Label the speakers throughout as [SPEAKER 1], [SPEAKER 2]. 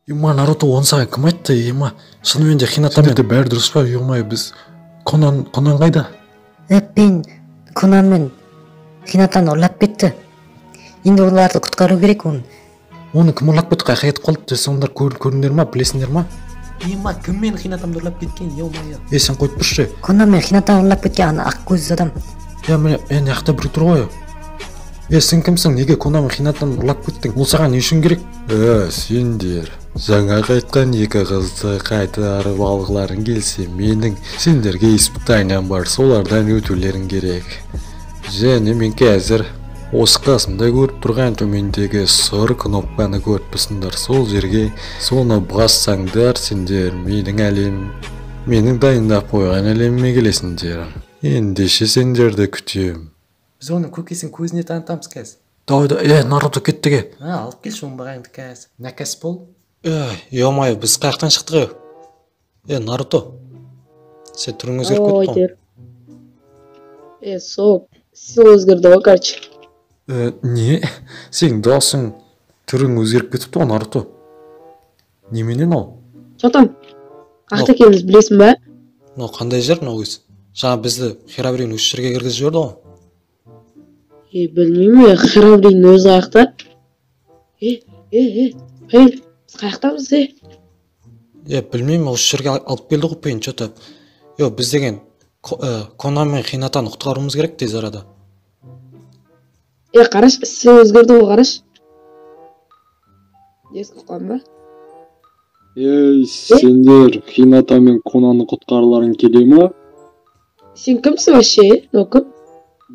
[SPEAKER 1] Ема Наруто оны саған кім айтты, ема? Шынымен де Хинатамен де бәрі дұрыс па, ема біз Конан қайда?
[SPEAKER 2] Мен Конан мен Хинатаны ұрлап кетті. Енді оларды құтқару керек оны.
[SPEAKER 1] Оны кім ұрлап кетті, қайқа етіп қалды, сондар көрдіңдер ма, білесіңдер ма? Ема кім мен Хинатамды ұрлап кеткен, ема? Сен қойып тұршы.
[SPEAKER 2] Конан мен Хинатаны ұрлап кеткен ана ақ көзді адам.
[SPEAKER 1] Міне, яқта бір тұр ғой. Сен кімсің, неге Конан мен Хинатаны ұрлап кеттің? Ол саған не үшін керек? Сендер жаңа қайтқан екі қызды қайтарып алғыларың келсе, менің сендерге испытаниям бар, солардан өтулерің керек. Және мен қазір осы қасымда көріп тұрған төмендегі сыр кнопканы көріп тұрсыңдар. Сол жерге соны бассаңдар, сендер менің әлем, менің дайындап қойған әлеміме келесіңдер. Ендеше сендерді күтем. Біз оны көкесін көзіне танытамыз қазір. Давай, Наруто кеттіге. Алып келші оңбағаңды қазір. Нәкәс бол. Ема, біз қаяқтан шықтық. Наруто, сен түрің өзгеріп кетті ғой.
[SPEAKER 3] Соп, сен өзгерді ғой, короче.
[SPEAKER 1] Не? Сен досың түрің өзгеріп кетіпті ғой, Наруто. Неменен ол?
[SPEAKER 3] Жатам, қақта екеніміз білесің бе?
[SPEAKER 1] Қандай жер мынау өз? Жаңа бізді Хирабридің осы жерге кіргізіп жіберді ғой.
[SPEAKER 3] Білмеймін, Хирабридің өзі қаяқта. Пейн, біз қаяқтамыз,
[SPEAKER 1] Білмеймін, осы жерге алып келді ғой, Пейн, что-то. Біз деген Конан мен Хинатаны құтқаруымыз керек тез арада.
[SPEAKER 3] Қараш, сен өзгерді ғой, қараш. Ескі құлан ба?
[SPEAKER 4] Сендер Хината мен Конаны құтқаруларың келе ма?
[SPEAKER 3] Сен кімсің вообще, кім?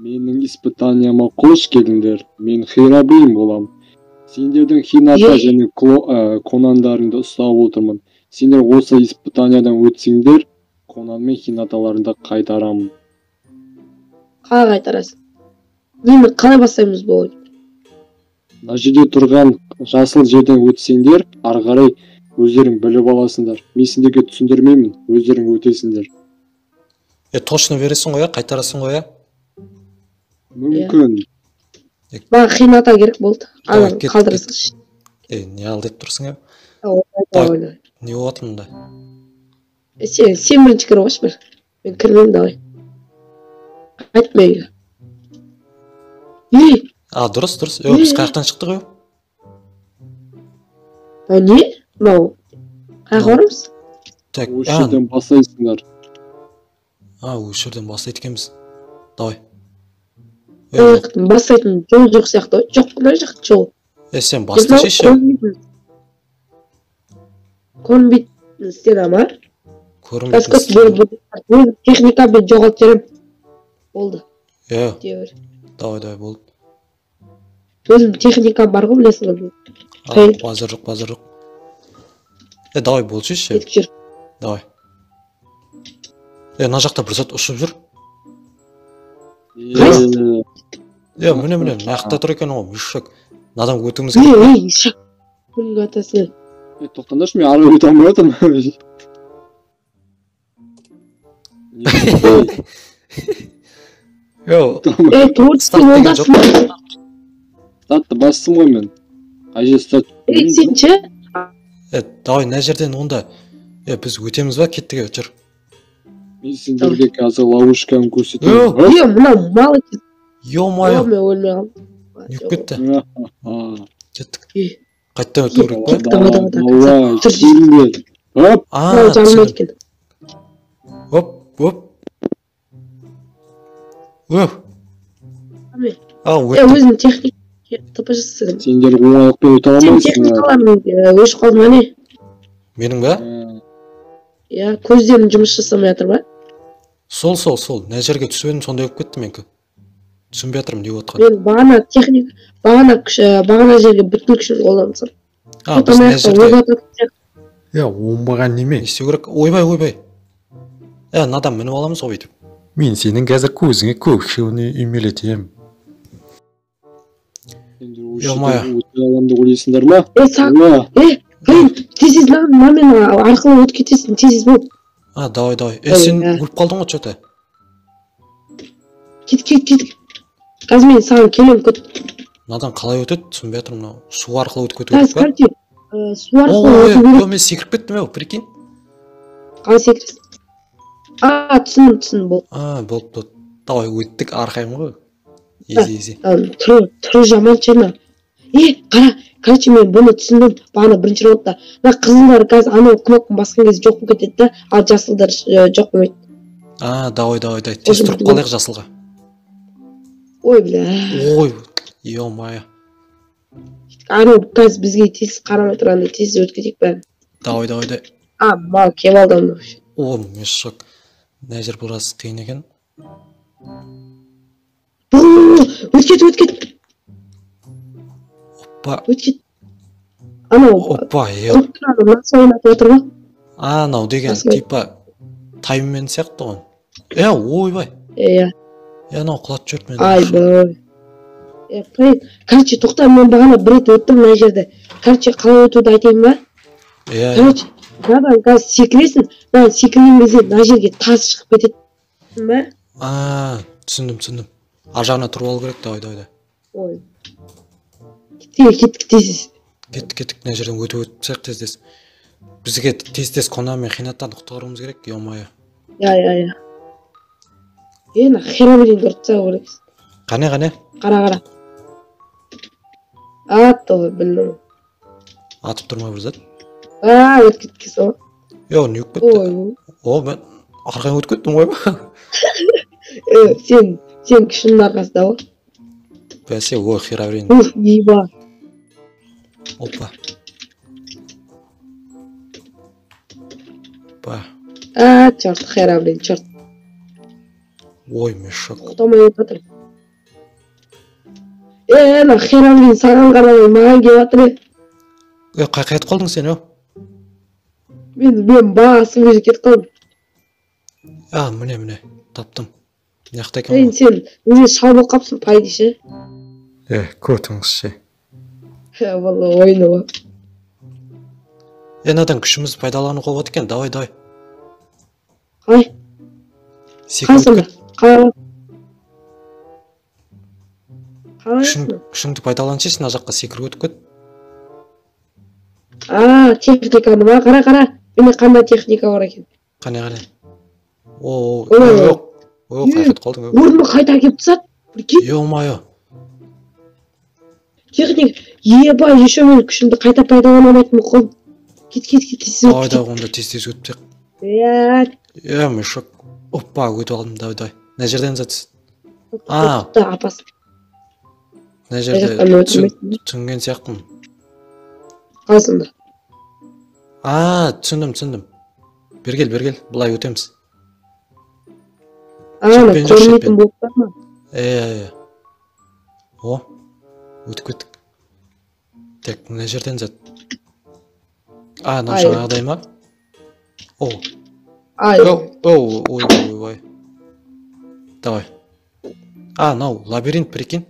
[SPEAKER 4] Менің испытанияма қош келдіңдер. Мен Хирабрин болам. Сендердің Хината және Конандарыңды ұстап отырмын. Сендер осы испытаниядан өтсеңдер, Конан мен Хинаталарыңды қайтарамын.
[SPEAKER 3] Қалай қайтарасың? Нені қалай бастаймыз бұл?
[SPEAKER 4] Мына жерде тұрған жасыл жерден өтсеңдер, ары қарай өздерің біліп аласыңдар. Мен сендерге түсіндірмеймін, өздерің өтесіңдер.
[SPEAKER 1] Точно бересің ғой, қайтарасың ғой?
[SPEAKER 4] Мүмкін.
[SPEAKER 3] Маған Хината керек болды. Адам қалдырасың.
[SPEAKER 1] Не ал деп тұрсың, Не болатын мұнда?
[SPEAKER 3] Сен бірінші кір қойшы бір. Мен кірмеймін, давай. Қайтмай.
[SPEAKER 1] Дұрыс. Біз қаяқтан шықтық,
[SPEAKER 3] Не? Мынау. Қаяқ барымыз?
[SPEAKER 4] Осы жерден бастайсыңдар.
[SPEAKER 1] Осы жерден бастайды екенбіз. Давай.
[SPEAKER 3] Бастайтын жол жоқ сияқты. Жоқ, мына жақ жол.
[SPEAKER 1] Сен бастайшы ше.
[SPEAKER 3] Көрінбейтін стена ма?
[SPEAKER 1] Көрінбейтін стена.
[SPEAKER 3] Техникамен жоғалт жерім. Болды.
[SPEAKER 1] Давай, болды.
[SPEAKER 3] Өзім техникам бар ғой, білесің.
[SPEAKER 1] Базар жоқ. Давай, болшы ше. Давай. Мына жақта бір зат ұшып жүр. Міне, мақта тұр екен ғой, мүшік. Надан өтіміз керек.
[SPEAKER 3] Шақ. Күнгі атасы.
[SPEAKER 4] Тоқтаңдаршы, мен ары өте алмай жатырмын. Статты бастым ғой мен. Қай стат?
[SPEAKER 3] Сен ше?
[SPEAKER 1] Давай, мына жерден онда. Біз өтеміз ба, кеттіге жүр.
[SPEAKER 4] Мен сендерге қазір ловушканы көрсетемін.
[SPEAKER 3] Мынау мал екен.
[SPEAKER 1] Ё-моё.
[SPEAKER 3] Мен өлмей қалдым.
[SPEAKER 1] Не кетті? Кеттік.
[SPEAKER 3] Үй.
[SPEAKER 1] Қайттан өту керек қой?
[SPEAKER 4] Давай, келіңдер. Оп!
[SPEAKER 3] Жаным еткен.
[SPEAKER 1] Оп.
[SPEAKER 3] Өзің техник тапа жасасың.
[SPEAKER 4] Сендер оңайлықпен өте
[SPEAKER 3] Сен
[SPEAKER 4] алмайсың.
[SPEAKER 3] техникаларың өшіп қалды ма не?
[SPEAKER 1] Менің ба?
[SPEAKER 3] Көздерің жұмыс жасамай жатыр ба?
[SPEAKER 1] Сол. Мына жерге түсіп едім, сондай болып кетті менікі. Түсінбей жатырмын, не болып
[SPEAKER 3] Мен бағана техник, бағана жерге бүткілікші қолдансам.
[SPEAKER 1] Біз мына жерде... Оңбаған неме? Не істеу керек? Ойбай. Надан мініп аламыз ғой өйтіп. Мен сенің қазір көзіңе көкшеуіне үймелетем.
[SPEAKER 4] Сендер өшірден өте аламды ойлайсыңдар ма?
[SPEAKER 3] Тезіз мамин арқылы өтіп кетесің, тезіз бол.
[SPEAKER 1] Давай. Сен өліп қалдың ғой, что-то.
[SPEAKER 3] Кет. Қазір мен саған келем көт.
[SPEAKER 1] Надан қалай өтеді? Түсінбей жатырмын, мынау. Су арқылы өтіп кету керек па?
[SPEAKER 3] Су арқылы
[SPEAKER 1] Ой,
[SPEAKER 3] өту керек.
[SPEAKER 1] мен секіріп кеттім ау, прикинь.
[SPEAKER 3] Қалай секіресің? Түсіндім болды.
[SPEAKER 1] Болды. Давай өттік, арқаймын ғой. Ези.
[SPEAKER 3] Түрі жаман чана. Қара, короче, мен бұны түсіндім. Бағана бірінші раундта. Мына қызылдар қазір анау кнопканы басқан кезде жоқ болып кетеді да, ал жасылдар жоқ болмайды.
[SPEAKER 1] Давай. Тез тұрып қалайық жасылға.
[SPEAKER 3] Ой, бля.
[SPEAKER 1] Ой, ё-моё.
[SPEAKER 3] Анау қазір бізге тез қарамай тұрғанда тез өтіп кетейік бәрін.
[SPEAKER 1] Давай.
[SPEAKER 3] Мал кеп алды ана.
[SPEAKER 1] Мен шок. Мына жер біраз қиын екен.
[SPEAKER 3] Өткет. Өткет. Анау. Насу ойнатып отыр ғой.
[SPEAKER 1] Анау деген типа тайммен сияқты ғой. Ойбай. Анау құлатып жүрді мені.
[SPEAKER 3] Айбай. Короче, тоқта, мен бағана бір рет өттім мына жерде. Короче, қалай өтуді айтайын ба? Короче, мынадан қазір секіресің, мына секірген кезде мына жерге тас шығып кетеді ба?
[SPEAKER 1] Түсіндім. Ар жағына тұрып алу керек, давай.
[SPEAKER 3] Ой. Кеттік тез.
[SPEAKER 1] Кеттік, мына жерден өтіп тастайық тез. Бізге тез Конами Хинаттан құтқаруымыз керек, ё-моё.
[SPEAKER 3] Я. Ена херабрин дұртса көрексің.
[SPEAKER 1] Қане?
[SPEAKER 3] Қара. Атты, білдім.
[SPEAKER 1] Атып тұрмай бір зат.
[SPEAKER 3] Өтіп кеткесі ғой.
[SPEAKER 1] Не өтіп кетті? Мен арқаң өтіп кеттім ғой ба?
[SPEAKER 3] Сен күшінің арқасында ғой.
[SPEAKER 1] Бәсе, херабрин.
[SPEAKER 3] Еба.
[SPEAKER 1] Опа.
[SPEAKER 3] Черт, херабрин, черт.
[SPEAKER 1] Ой, мен шок.
[SPEAKER 3] Құтамай өтіп отыр. Ана херабрин саған қарамай маған келіп отыр.
[SPEAKER 1] Қайтып қалдың сен,
[SPEAKER 3] Мен басым өзі кетіп қалдым.
[SPEAKER 1] Міне, таптым. Неқта екен ғой.
[SPEAKER 3] Сен өзі шал болып қапсың, пайдеші.
[SPEAKER 1] Көтіңізше.
[SPEAKER 3] Валла, ойны ғой.
[SPEAKER 1] Надан күшіміз пайдалану қоғат екен, давай.
[SPEAKER 3] Қай?
[SPEAKER 1] Секіріп кет.
[SPEAKER 3] Қалай?
[SPEAKER 1] Күшіңді пайдаланшы, сен жаққа секіріп өтіп кет.
[SPEAKER 3] Техниканы ма? Қара. Менде қандай техника бар екен?
[SPEAKER 1] Қане. Қайқет қалдың.
[SPEAKER 3] Орныма қайта әкеп тастады.
[SPEAKER 1] Ё-моё.
[SPEAKER 3] Техник, еба, еще мен күшімді қайта пайдаланамайтын мұқым. Кет.
[SPEAKER 1] Давай, онда тез өтіп. Мен шок. Опа, өтіп алдым, давай. Мына жерден затсыз.
[SPEAKER 3] Апасы.
[SPEAKER 1] Мына жерде түсінген сияқтымын.
[SPEAKER 3] Қалсында.
[SPEAKER 1] Түсіндім. Бергел, бұлай өтеміз.
[SPEAKER 3] Көрмейтін болып бар ма?
[SPEAKER 1] Өтіп кеттік. Тек, мына жерден зат. Жаңағыдай ма? Ой. Давай. Лабиринт, прикинь.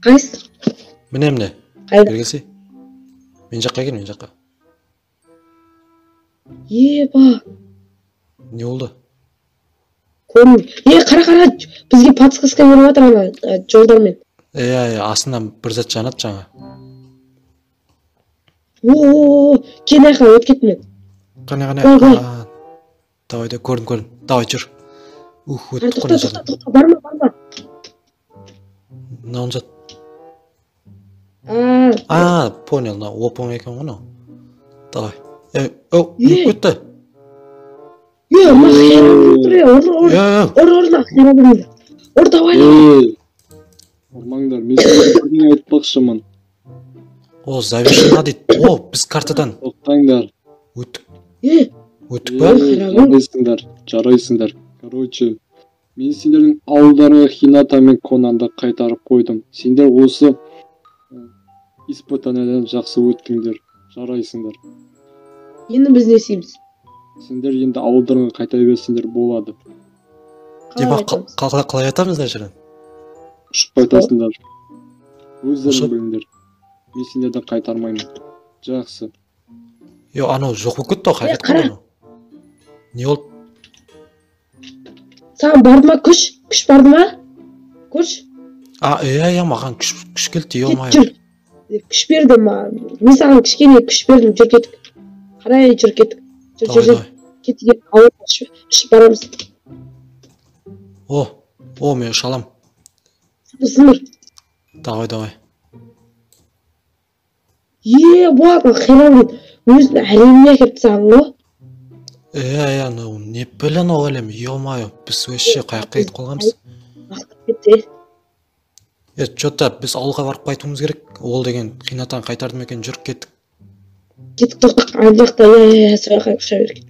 [SPEAKER 3] Қайсы?
[SPEAKER 1] Міне. Бергелсей. Мен жаққа кел,
[SPEAKER 3] Еба.
[SPEAKER 1] Не болды?
[SPEAKER 3] Көрмей. Қара. Бізге подсказка беріп жатыр ана жолдармен.
[SPEAKER 1] Астынан бір зат жанады жаңа.
[SPEAKER 3] Кен айқа өтіп кеттім мен.
[SPEAKER 1] Қане. Давай, көрдім. Давай, жүр. Өттік қона жерден.
[SPEAKER 3] Тоқта, барма.
[SPEAKER 1] Мынауын зат. Понял, оп-оң екен ғой. Давай. Өтіп кетті. Ор, давай.
[SPEAKER 4] Ормаңдар, мен сіздерге айтпақшымын.
[SPEAKER 1] Завершена дейді. Біз картадан.
[SPEAKER 4] Тоқтаңдар.
[SPEAKER 1] Өттік ба?
[SPEAKER 4] Жарайсыңдар. Короче, мен сендердің ауылдарыңа Хината мен Конанды қайтарып қойдым. Сендер осы испытаниядан жақсы өттіңдер. Жарайсыңдар.
[SPEAKER 3] Енді біз не істейміз?
[SPEAKER 4] Сендер енді ауылдарыңа қайта берсеңдер болады.
[SPEAKER 1] Қалай айтамыз да жерден?
[SPEAKER 4] Ұшып қайтасыңдар. Өздерің біліңдер. Мен сендерді қайтармаймын. Жақсы.
[SPEAKER 1] Анау жоқ болып кетті ғой, қайқет қалды. Не болды?
[SPEAKER 3] Саған барды ма күш? Күш барды ма? Күш?
[SPEAKER 1] Маған күш келді, ё-моё.
[SPEAKER 3] күш берді маған. Мен саған кішкене күш бердім, жүр кеттік. Қарай жүр кеттік. Жүр. Кетіп ауыр ішіп барамыз.
[SPEAKER 1] О, мен шалам.
[SPEAKER 3] Сымыр.
[SPEAKER 1] Давай.
[SPEAKER 3] Бұлардың херабрин өзін әлеміне әкепті саған ғой.
[SPEAKER 1] Не білін ол әлем, ё-майо, біз өшше қаяққа кетіп қалғанбыз.
[SPEAKER 3] Вақыт кетті.
[SPEAKER 1] Чота, біз ауылға барып қайтуымыз керек. Ол деген қинаттан қайтарды ма екен, жүріп кеттік.
[SPEAKER 3] Кеттік, тоқтақ, ана жақта, сояққа ұша берген.